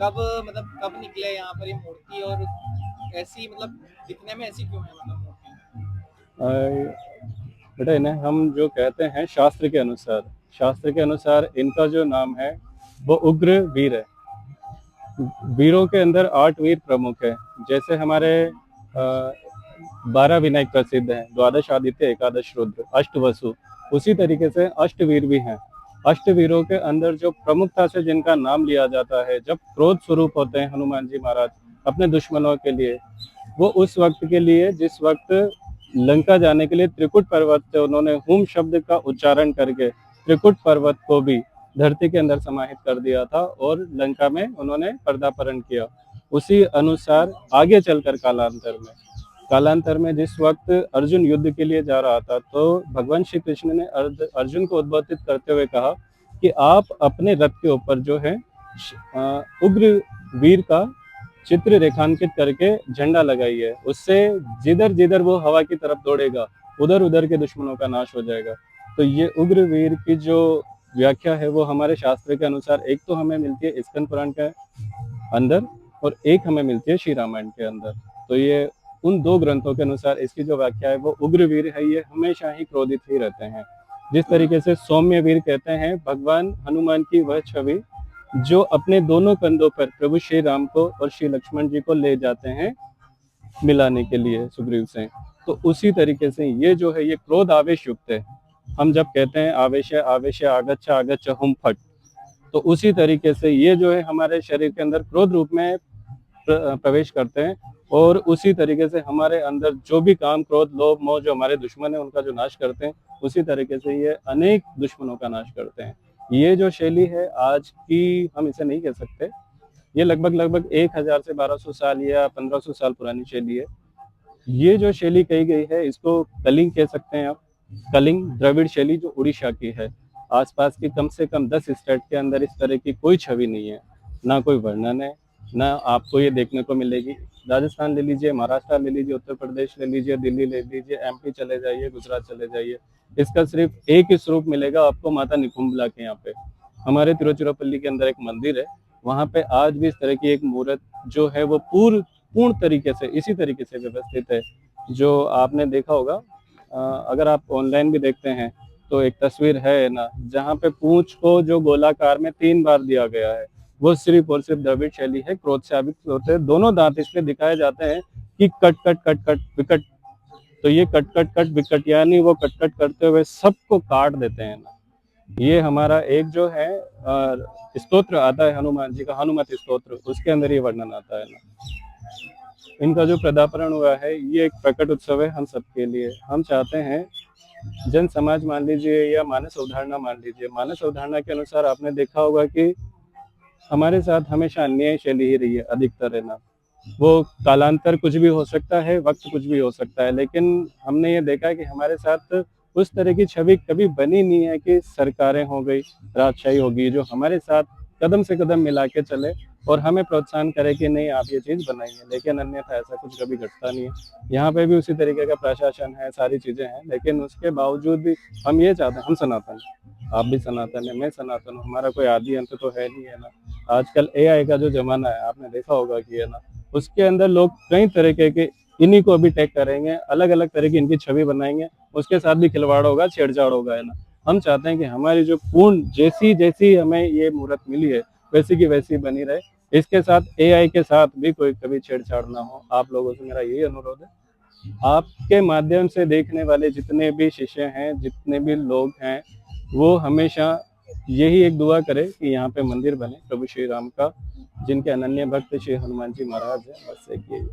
कब मतलब कब निकले यहाँ पर ये मूर्ति, और ऐसी मतलब दिखने में ऐसी क्यों है मतलब मूर्ति? बेटा इन्हें हम जो कहते हैं शास्त्र के अनुसार इनका जो नाम है वो उग्र वीर है। वीरों के अंदर 8 वीर प्रमुख है। जैसे हमारे 12 विनायक प्रसिद्ध हैं, द्वादश आदित्य, एकादश रुद्र, अष्ट वसु, उसी तरीके से अष्टवीर भी हैं। अष्टवीरों के अंदर जो प्रमुखता से जिनका नाम लिया जाता है, जब क्रोध स्वरूप होते हैं हनुमान जी महाराज अपने दुश्मनों के लिए, वो उस वक्त के लिए जिस वक्त लंका जाने के लिए त्रिकुट पर्वत से उन्होंने हुम शब्द का उच्चारण करके त्रिकुट पर्वत को भी धरती के अंदर समाहित कर दिया था और लंका में उन्होंने पर्दापरण किया। उसी अनुसार आगे चलकर कालांतर में जिस वक्त अर्जुन युद्ध के लिए जा रहा था, तो भगवान श्री कृष्ण ने अर्जुन को उद्बोधित करते हुए कहा कि आप अपने रथ के ऊपर जो है उग्र वीर का चित्र रेखांकित करके झंडा लगाइए। उससे जिधर जिधर वो हवा की तरफ दौड़ेगा उधर उधर के दुश्मनों का नाश हो जाएगा। तो ये उग्र वीर की जो व्याख्या है वो हमारे शास्त्र के अनुसार एक तो हमें मिलती है स्कंद पुराण के अंदर और एक हमें मिलती है श्री रामायण के अंदर। तो ये उन दो ग्रंथों के अनुसार इसकी जो व्याख्या है वो उग्र वीर है, ये हमेशा ही क्रोधित ही रहते हैं। जिस तरीके से सौम्य वीर कहते हैं भगवान हनुमान की वह छवि जो अपने दोनों कंधों पर प्रभु श्री राम को और श्री लक्ष्मण जी को ले जाते हैं मिलाने के लिए सुग्रीव से। तो उसी तरीके से ये जो है ये क्रोध आवेश युक्त है। हम जब कहते हैं आवेश आवेश आगच्छ आगच्छ हुम फट, तो उसी तरीके से ये जो है हमारे शरीर के अंदर क्रोध रूप में प्रवेश करते हैं और उसी तरीके से हमारे अंदर जो भी काम क्रोध लोभ मोह जो हमारे दुश्मन है उनका जो नाश करते हैं, उसी तरीके से ये अनेक दुश्मनों का नाश करते हैं। ये जो शैली है आज की हम इसे नहीं कह सकते, ये लगभग 1000 से 1200 साल या 1500 साल पुरानी शैली है। ये जो शैली कही गई है इसको कलिंग कह सकते हैं आप। कलिंग द्रविड़ शैली जो उड़ीसा की है, आसपास की कम से कम 10 स्टेट के अंदर इस तरह की कोई छवि नहीं है, ना कोई वर्णन है, ना आपको ये देखने को मिलेगी। राजस्थान ले लीजिए, महाराष्ट्र ले लीजिए, उत्तर प्रदेश ले लीजिए, दिल्ली ले लीजिए, एमपी चले जाइए, गुजरात चले जाइए, इसका सिर्फ एक ही स्वरूप मिलेगा आपको माता निकुंभला के यहाँ पे। हमारे तिरुचिरापल्ली के अंदर एक मंदिर है, वहाँ पे आज भी इस तरह की एक मूर्त जो है वो पूर्ण तरीके से इसी तरीके से व्यवस्थित है जो आपने देखा होगा। अगर आप ऑनलाइन भी देखते हैं तो एक तस्वीर है ना जहाँ पे पूंछ को जो गोलाकार में 3 बार दिया गया है, वो सिर्फ और सिर्फ द्रविड़ शैली है। क्रोध से आवित होते हैं, दोनों दांत इसलिए दिखाए जाते हैं कि कट कट कट कट विकट। तो ये कट कट कट विकट यानी वो कट कट करते हुए सबको काट देते हैं ना। ये हमारा एक जो है स्तोत्र आता है हनुमान जी का, हनुमत स्तोत्र, उसके अंदर ये वर्णन आता है ना। इनका जो पदार्पण हुआ है ये एक प्रकट उत्सव है हम सबके लिए। हम चाहते हैं जन समाज मान लीजिए या मानस अवधारणा मान लीजिए, मानस अवधारणा के अनुसार आपने देखा होगा कि हमारे साथ हमेशा अन्याय शैली ही रही है अधिकतर, है ना। वो कालांतर कुछ भी हो सकता है, वक्त कुछ भी हो सकता है, लेकिन हमने ये देखा है कि हमारे साथ उस तरह की छवि कभी बनी नहीं है कि सरकारें हो गई, राजशाही होगी, जो हमारे साथ कदम से कदम मिला के चले और हमें प्रोत्साहन करे कि नहीं आप ये चीज़ बनाइए। लेकिन अन्यथा ऐसा कुछ कभी घटता नहीं है। यहाँ पे भी उसी तरीके का प्रशासन है, सारी चीज़ें हैं, लेकिन उसके बावजूद भी हम ये चाहते हैं, हम सनातन, आप भी सनातन है, मैं सनातन हूँ, हमारा कोई आदि अंत तो है नहीं, है ना। आजकल एआई का जो जमाना है आपने देखा होगा कि, है ना, उसके अंदर लोग कई तरीके के इन्हीं को भी टैग करेंगे, अलग अलग तरह की इनकी छवि बनाएंगे, उसके साथ भी खिलवाड़ होगा, छेड़छाड़ होगा, है ना। हम चाहते हैं कि हमारी जो पूर्ण जैसी जैसी हमें ये मूर्त मिली है वैसी की वैसी बनी रहे। इसके साथ एआई के साथ भी कोई कभी छेड़छाड़ ना हो। आप लोगों से मेरा यही अनुरोध है। आपके माध्यम से देखने वाले जितने भी शिष्य हैं, जितने भी लोग हैं, वो हमेशा यही एक दुआ करें कि यहाँ पे मंदिर बने प्रभु श्री राम का, जिनके अनन्य भक्त श्री हनुमान जी महाराज हैं। बस एक यही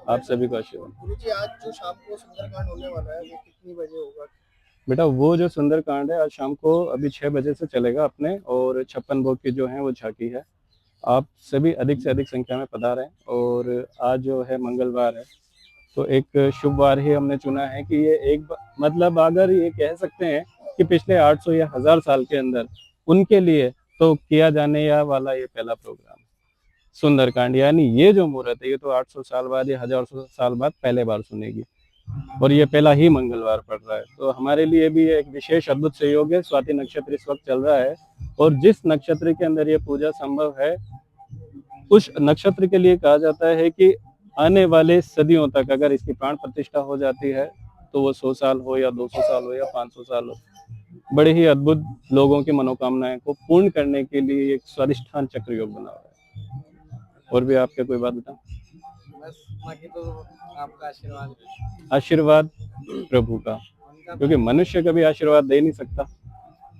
आप सभी को आशीर्वाद। गुरु जी, आज जो शाम को सुंदरकांड होने वाला है वो कितनी बजे होगा? बेटा वो जो सुंदरकांड है आज शाम को अभी 6 बजे से चलेगा अपने, और 56 भोग की जो है वो झांकी है। आप सभी अधिक से अधिक संख्या में पधारें। और आज जो है मंगलवार है, तो एक शुभ वार ही हमने चुना है कि ये एक मतलब अगर ये कह सकते हैं कि पिछले 800 या 1000 साल के अंदर उनके लिए तो किया जाने या वाला ये पहला प्रोग्राम सुंदरकांड। यानी ये जो मुहूर्त है ये तो 800 साल बाद या 1000 साल बाद पहले बार सुनेगी, और ये पहला ही मंगलवार पड़ रहा है। तो हमारे लिए भी एक विशेष अद्भुत सहयोग है। स्वाति नक्षत्र इस वक्त चल रहा है, और जिस नक्षत्र के अंदर ये पूजा संभव है उस नक्षत्र के लिए कहा जाता है कि आने वाले सदियों तक अगर इसकी प्राण प्रतिष्ठा हो जाती है तो वो 100 साल हो या 200 साल हो या 500 साल हो, बड़े ही अद्भुत लोगों की मनोकामनाएं को पूर्ण करने के लिए एक स्वादिष्ठान चक्र योग बना हुआ है। और भी आपके कोई बात बताओ? बस बाकी तो आपका आशीर्वाद है। आशीर्वाद प्रभु का, उनका क्योंकि मनुष्य कभी आशीर्वाद दे नहीं सकता।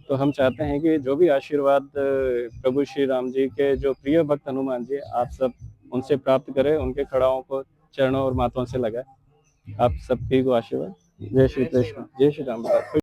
तो हम चाहते हैं कि जो भी आशीर्वाद प्रभु श्री राम जी के जो प्रिय भक्त हनुमान जी, आप सब उनसे प्राप्त करें, उनके खड़ाओं को चरणों और माथों से लगाए। आप सबकी को आशीर्वाद। जय श्री कृष्ण, जय श्री राम।